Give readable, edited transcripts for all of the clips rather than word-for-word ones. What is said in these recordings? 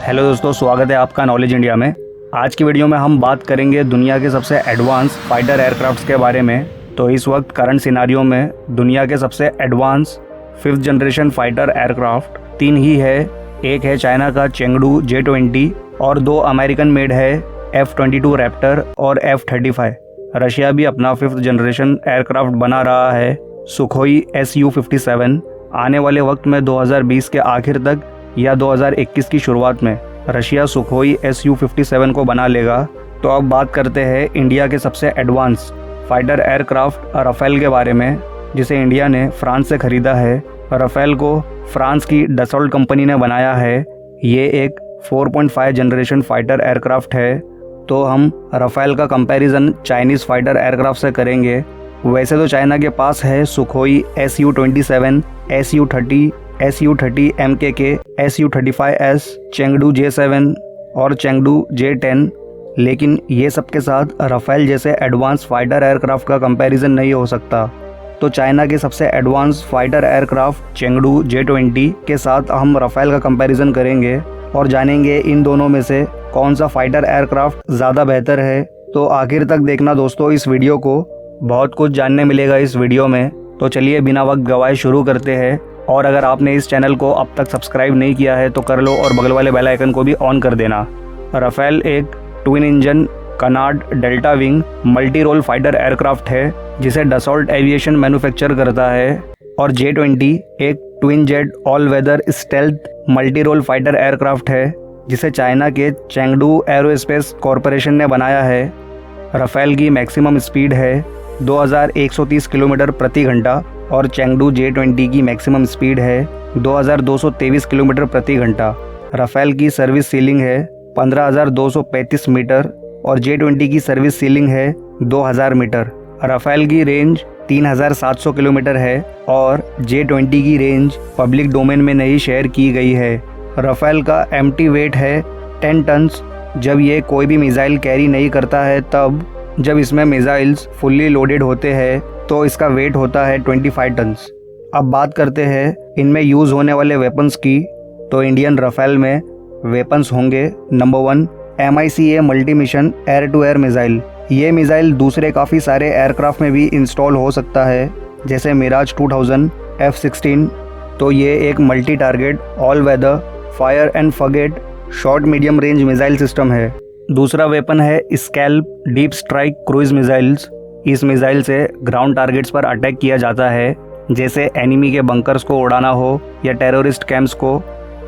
Hello दोस्तों, स्वागत है आपका नॉलेज इंडिया में। आज की वीडियो में हम बात करेंगे दुनिया के सबसे एडवांस फाइटर एयरक्राफ्ट्स के बारे में। तो इस वक्त करंट सिनारियो में दुनिया के सबसे advance 5th generation fighter aircraft 3 ही है। एक है चाइना का चेंगडू J-20 और 2 अमेरिकन मेड है F-22 रैप्टर और F-35। रशिया भी अपना 5th जनरेशन एयरक्राफ्ट बना रहा है, सुखोई Su-57। आने वाले वक्त में 2020 के आखिर तक या 2021 की शुरुआत में रशिया सुखोई Su-57 को बना लेगा। तो अब बात करते हैं इंडिया के सबसे एडवांस फाइटर एयरक्राफ्ट राफेल के बारे में, जिसे इंडिया ने फ्रांस से खरीदा है। राफेल को फ्रांस की डसॉल्ट कंपनी ने बनाया है। ये एक 4.5 जनरेशन फाइटर एयरक्राफ्ट है। तो हम राफेल का कंपैरिजन चाइनीज़ फाइटर एयरक्राफ्ट से करेंगे। वैसे तो चाइना के पास है Sukhoi Su-27, Su-30, Su-30 MKK, Su-35S, Chengdu J-7 और चेंगडू J-10, लेकिन ये सब के साथ राफेल जैसे एडवांस फाइटर एयरक्राफ्ट का कंपैरिजन नहीं हो सकता। तो चाइना के सबसे advance fighter aircraft Chengdu J-20 के साथ हम राफेल का कंपैरिजन करेंगे और जानेंगे इन दोनों में से कौन सा फाइटर एयरक्राफ्ट ज़्यादा बेहतर है। तो आखिर तक देखना दोस्तों इस वीडियो को, बहुत कुछ जानने मिलेगा इस वीडियो में। तो चलिए बिना वक्त गवाए शुरू करते हैं। और अगर आपने इस चैनल को अब तक सब्सक्राइब नहीं किया है तो कर लो और बगल वाले बेल आइकन को भी ऑन कर देना। राफेल एक twin engine canard delta wing multi role fighter aircraft है, जिसे डसॉल्ट एविएशन मैन्युफैक्चर करता है। और J-20 एक twin jet all weather stealth multi role fighter aircraft है, जिसे चाइना के चेंगडू एरोस्पेस कॉरपोरेशन ने बनाया है। राफेल की मैक्सिमम स्पीड है 2130 किलोमीटर प्रति घंटा और चेंगडू J-20 की मैक्सिमम स्पीड है 2223 किलोमीटर प्रति घंटा। राफेल की सर्विस सीलिंग है 15235 मीटर और J-20 की सर्विस सीलिंग है 2000 मीटर। राफेल की रेंज 3700 किलोमीटर है और J-20 की रेंज पब्लिक डोमेन में नहीं शेयर की गई है। राफेल का एम्प्टी वेट है 10 टन्स जब ये कोई भी मिसाइल कैरी नहीं करता है। तब जब इसमें मिसाइल्स फुल्ली लोडेड होते हैं तो इसका वेट होता है 25 टन्स। अब बात करते हैं इनमें यूज़ होने वाले वेपन्स की। तो इंडियन राफेल में वेपन्स होंगे number 1 MICA multi mission air to air missile. ये मिसाइल दूसरे काफ़ी सारे एयरक्राफ्ट में भी इंस्टॉल हो सकता है, जैसे मिराज 2000 F-16। तो ये एक multi target all weather fire and forget short medium range missile system है। दूसरा वेपन है SCALP deep strike cruise missiles. इस मिसाइल से ग्राउंड टारगेट्स पर अटैक किया जाता है, जैसे एनिमी के बंकर्स को उड़ाना हो या टेररिस्ट कैंप्स को।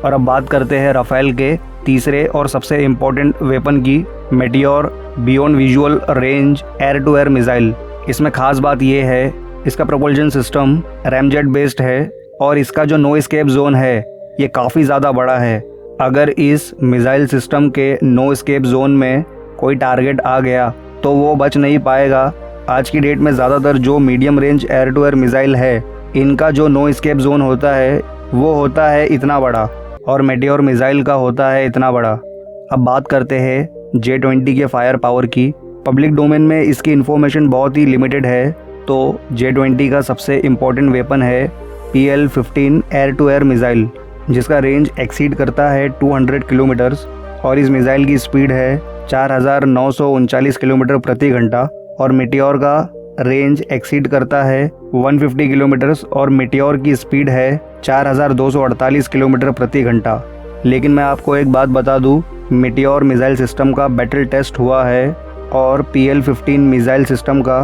और अब बात करते हैं राफेल के तीसरे और सबसे इम्पोर्टेंट वेपन की, Meteor beyond visual range air to air missile. इसमें खास बात यह है इसका प्रोपल्शन सिस्टम रैमजेट बेस्ड है और इसका जो नो एस्केप जोन है ये काफ़ी ज़्यादा बड़ा है। अगर इस मिसाइल सिस्टम के नो एस्केप जोन में कोई टारगेट आ गया तो वो बच नहीं पाएगा। आज की डेट में ज़्यादातर जो medium range air to air missile है, इनका जो नो एस्केप जोन होता है वो होता है इतना बड़ा, और मेटियोर मिसाइल का होता है इतना बड़ा। अब बात करते हैं J-20 के फायर पावर की। पब्लिक डोमेन में इसकी इन्फॉर्मेशन बहुत ही लिमिटेड है। तो J-20 का सबसे इम्पोर्टेंट वेपन है PL-15 air to air missile, जिसका रेंज एक्सीड करता है 200 किलोमीटर्स और इस मिसाइल की स्पीड है 4939 किलोमीटर प्रति घंटा। और मेटियोर का रेंज एक्सीड करता है 150 किलोमीटर्स और मेटियोर की स्पीड है 4248 किलोमीटर प्रति घंटा। लेकिन मैं आपको एक बात बता दूं, मेटियोर मिसाइल सिस्टम का बैटल टेस्ट हुआ है और PL-15 मिसाइल सिस्टम का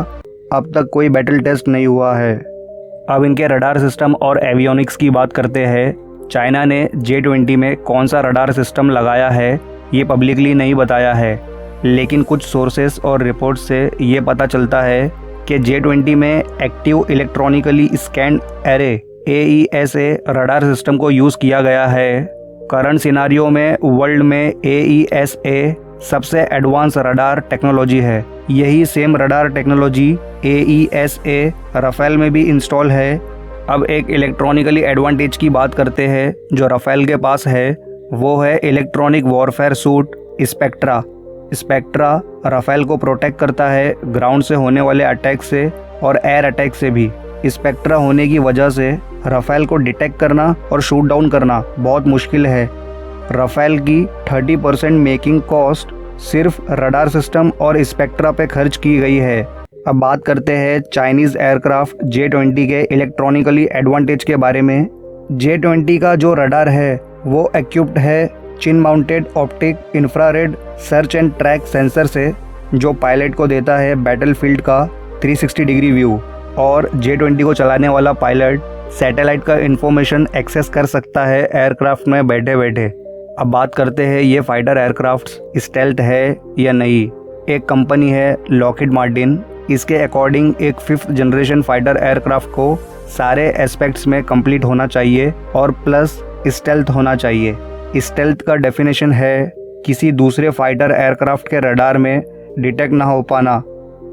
अब तक कोई बैटल टेस्ट नहीं हुआ है। अब इनके रडार सिस्टम और एवियोनिक्स की बात करते हैं। चाइना ने J-20 में कौन सा रडार सिस्टम लगाया है ये पब्लिकली नहीं बताया है, लेकिन कुछ सोर्सेस और रिपोर्ट्स से ये पता चलता है कि J-20 में active electronically scanned array AESA radar system को यूज़ किया गया है। करंट सिनारियो में वर्ल्ड में AESA सबसे एडवांस रडार टेक्नोलॉजी है। यही same radar technology AESA Rafale में भी इंस्टॉल है। अब एक इलेक्ट्रॉनिकली एडवांटेज की बात करते हैं जो राफेल के पास है, वो है electronic warfare suite Spectra. Spectra Rafale को प्रोटेक्ट करता है ग्राउंड से होने वाले अटैक से और एयर अटैक से भी। स्पेक्ट्रा होने की वजह से राफेल को डिटेक्ट करना और शूट डाउन करना बहुत मुश्किल है। राफेल की 30% मेकिंग कॉस्ट सिर्फ रडार सिस्टम और स्पेक्ट्रा पे खर्च की गई है। अब बात करते हैं चाइनीज़ एयरक्राफ्ट J-20 के इलेक्ट्रॉनिकली एडवांटेज के बारे में। J-20 का जो रडार है वो इक्विप्ड है chin mounted optic infrared search and track sensor से, जो पायलट को देता है बैटलफील्ड का 360 डिग्री व्यू, और J-20 को चलाने वाला पायलट सैटेलाइट का इंफॉर्मेशन एक्सेस कर सकता है एयरक्राफ्ट में बैठे बैठे। अब बात करते हैं ये फाइटर एयरक्राफ्ट्स स्टेल्थ है या नहीं। एक कंपनी है लॉकहीड मार्टिन, इसके अकॉर्डिंग एक 5th जनरेशन फाइटर एयरक्राफ्ट को सारे एस्पेक्ट्स में कंप्लीट होना चाहिए और प्लस स्टेल्थ होना चाहिए। स्टेल्थ का डेफिनेशन है किसी दूसरे फाइटर एयरक्राफ्ट के रडार में डिटेक्ट ना हो पाना।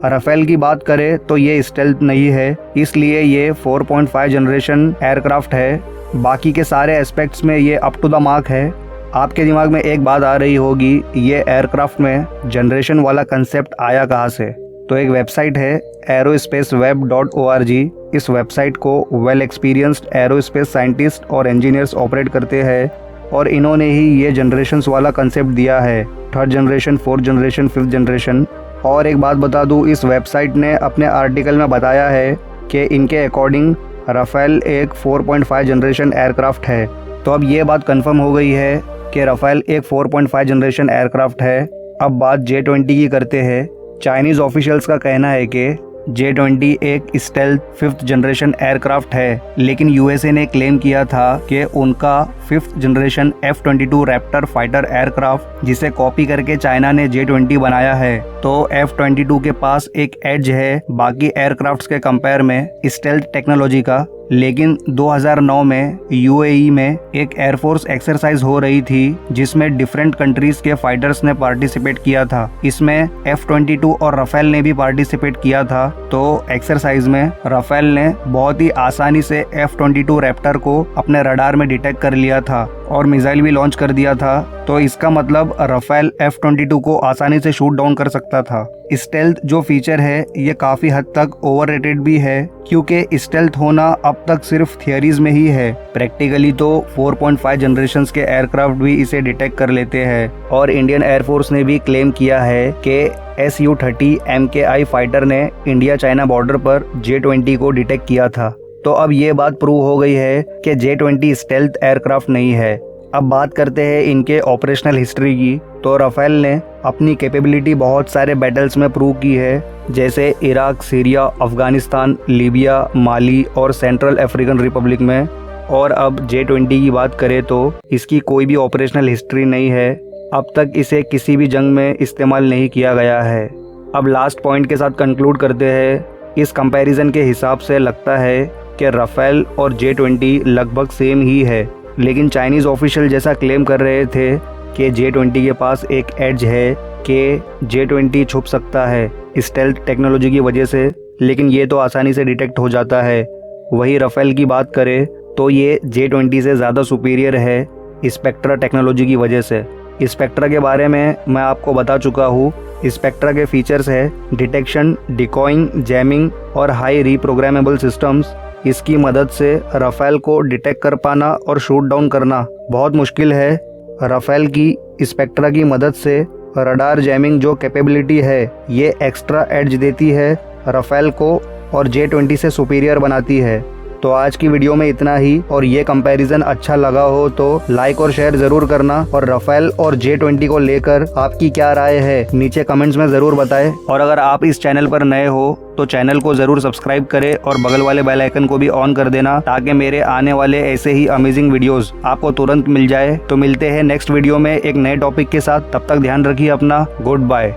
राफेल की बात करें तो ये स्टेल्थ नहीं है, इसलिए ये 4.5 जनरेशन एयरक्राफ्ट है। बाकी के सारे एस्पेक्ट्स में ये अप टू द मार्क है। आपके दिमाग में एक बात आ रही होगी, ये एयरक्राफ्ट में जनरेशन वाला कंसेप्ट आया कहाँ से? तो एक वेबसाइट है aerospaceweb.org। इस वेबसाइट को वेल एक्सपीरियंस्ड एरोस्पेस साइंटिस्ट और इंजीनियर्स ऑपरेट करते हैं और इन्होंने ही ये जनरेशन्स वाला कंसेप्ट दिया है, 3rd generation, 4th generation, 5th generation. और एक बात बता दूँ, इस वेबसाइट ने अपने आर्टिकल में बताया है कि इनके अकॉर्डिंग राफेल एक 4.5 जनरेशन एयरक्राफ्ट है। तो अब ये बात कंफर्म हो गई है कि राफेल एक 4.5 जनरेशन एयरक्राफ्ट है। अब बात J-20 की करते हैं। चाइनीज़ ऑफिशियल्स का कहना है कि J-20 एक स्टेल्थ 5th जनरेशन एयरक्राफ्ट है, लेकिन USA ने क्लेम किया था कि उनका 5th generation F-22 Raptor fighter aircraft, जिसे कॉपी करके चाइना ने J-20 बनाया है, तो F-22 के पास एक एज है बाकी एयरक्राफ्ट्स के कंपेयर में स्टेल्थ टेक्नोलॉजी का। लेकिन 2009 में UAE में एक एयरफोर्स एक्सरसाइज हो रही थी जिसमें डिफरेंट कंट्रीज के फाइटर्स ने पार्टिसिपेट किया था। इसमें F-22 और राफेल ने भी पार्टिसिपेट किया था। तो एक्सरसाइज में राफेल ने बहुत ही आसानी से F-22 रैप्टर को अपने रडार में डिटेक्ट कर लिया था और मिसाइल भी लॉन्च कर दिया था। तो इसका मतलब राफेल F-22 को आसानी से शूट डाउन कर सकता था। स्टेल्थ जो फीचर है ये काफ़ी हद तक ओवररेटेड भी है, क्योंकि स्टेल्थ होना अब तक सिर्फ थियरीज में ही है। प्रैक्टिकली तो 4.5 जनरेशन के एयरक्राफ्ट भी इसे डिटेक्ट कर लेते हैं और इंडियन एयरफोर्स ने भी क्लेम किया है कि Su-30 MKI फाइटर ने इंडिया चाइना बॉर्डर पर J-20 को डिटेक्ट किया था। तो अब ये बात प्रूव हो गई है कि J-20 स्टेल्थ एयरक्राफ्ट नहीं है। अब बात करते हैं इनके ऑपरेशनल हिस्ट्री की। तो राफेल ने अपनी कैपेबिलिटी बहुत सारे बैटल्स में प्रूव की है, जैसे इराक, सीरिया, अफगानिस्तान, लीबिया, माली और सेंट्रल अफ्रीकन रिपब्लिक में। और अब J-20 की बात करें तो इसकी कोई भी ऑपरेशनल हिस्ट्री नहीं है। अब तक इसे किसी भी जंग में इस्तेमाल नहीं किया गया है। अब लास्ट पॉइंट के साथ कंक्लूड करते हैं। इस कंपैरिजन के हिसाब से लगता है कि राफेल और J-20 लगभग सेम ही है, लेकिन चाइनीज़ ऑफिशियल जैसा क्लेम कर रहे थे कि J-20 के पास एक एज है कि J-20 छुप सकता है स्टेल्थ टेक्नोलॉजी की वजह से, लेकिन ये तो आसानी से डिटेक्ट हो जाता है। वही राफेल की बात करें तो ये J-20 से ज़्यादा सुपीरियर है स्पेक्ट्रा टेक्नोलॉजी की वजह से। स्पेक्ट्रा के बारे में मैं आपको बता चुका हूँ। स्पेक्ट्रा के फीचर्स है डिटेक्शन, डिकॉइंग, जैमिंग और हाई रीप्रोग्रामेबल सिस्टम्स। इसकी मदद से राफेल को डिटेक्ट कर पाना और शूट डाउन करना बहुत मुश्किल है। राफेल की स्पेक्ट्रा की मदद से रडार जैमिंग जो कैपेबिलिटी है ये एक्स्ट्रा एड्ज देती है राफेल को और J-20 से सुपीरियर बनाती है। तो आज की वीडियो में इतना ही, और ये कंपैरिजन अच्छा लगा हो तो लाइक और शेयर जरूर करना। और राफेल और J-20 को लेकर आपकी क्या राय है नीचे कमेंट्स में ज़रूर बताएं। और अगर आप इस चैनल पर नए हो तो चैनल को ज़रूर सब्सक्राइब करें और बगल वाले बेल आइकन को भी ऑन कर देना, ताकि मेरे आने वाले ऐसे ही अमेजिंग वीडियोस आपको तुरंत मिल जाए। तो मिलते हैं नेक्स्ट वीडियो में एक नए टॉपिक के साथ। तब तक ध्यान रखिए अपना। Good bye.